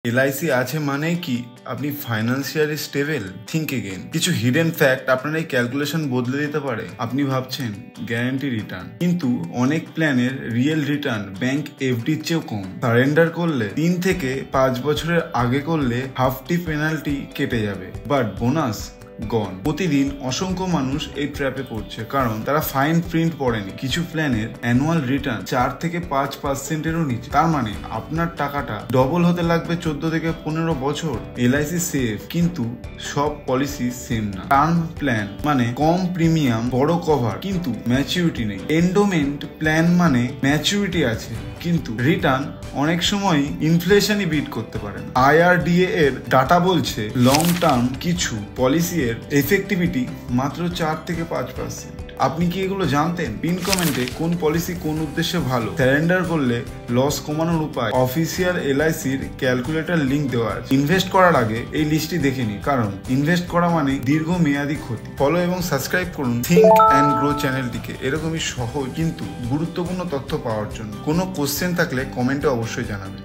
LIC আছে মানে কি আপনি ফাইন্যান্সিয়ালি স্টেবল? Think again. কিছু হিডেন ফ্যাক্ট আপনার এই ক্যালকুলেশন বদলে দিতে পারে। আপনি ভাবছেন গ্যারান্টি রিটার্ন, কিন্তু অনেক প্ল্যানের রিয়েল রিটার্ন ব্যাংক এফডির চেয়েও কম। সারেন্ডার করলে 3 থেকে 5 বছরের আগে করলে হাফটি পেনাল্টি কেটে যাবে, বাট বোনাস গন। প্রতিদিন অসংখ্য মানুষ এই ট্র্যাপে পড়ছে কারণ তারা ফাইন প্রিন্ট পড়েনি। কিছু প্ল্যানের অ্যানুয়াল রিটার্ন 4 থেকে 5%-এরও নিচে। তার মানে আপনার টাকাটা ডবল হতে লাগবে 14 থেকে 15 বছর। এলআইসি সেফ, কিন্তু সব পলিসি সেম না। টার্ম প্ল্যান মানে কম প্রিমিয়াম, বড় কভার, কিন্তু ম্যাচুরিটি নেই। এন্ডোমেন্ট প্ল্যান মানে ম্যাচুরিটি আছে কিন্তু রিটার্ন অনেক সময় ইনফ্লেশনই বিট করতে পারেন। আইআরডিএ এর ডাটা বলছে লং টার্ম কিছু পলিসি এর এফেক্টিভিটি মাত্র 4 থেকে 5%। আপনি কি এগুলো জানতেন? পিন কমেন্টে কোন পলিসি কোন উদ্দেশ্যে ভালো, সারেন্ডার করলে লস কমানোর উপায়, অফিসিয়াল এলআইসির ক্যালকুলেটর লিঙ্ক দেওয়া আছে। ইনভেস্ট করার আগে এই লিস্টটি দেখে নিন, কারণ ইনভেস্ট করা মানে দীর্ঘমেয়াদী ক্ষতি। ফলো এবং সাবস্ক্রাইব করুন থিঙ্ক অ্যান্ড গ্রো চ্যানেলটিকে এরকমই সহজ কিন্তু গুরুত্বপূর্ণ তথ্য পাওয়ার জন্য। কোনো কোশ্চেন থাকলে কমেন্টে অবশ্যই জানাবেন।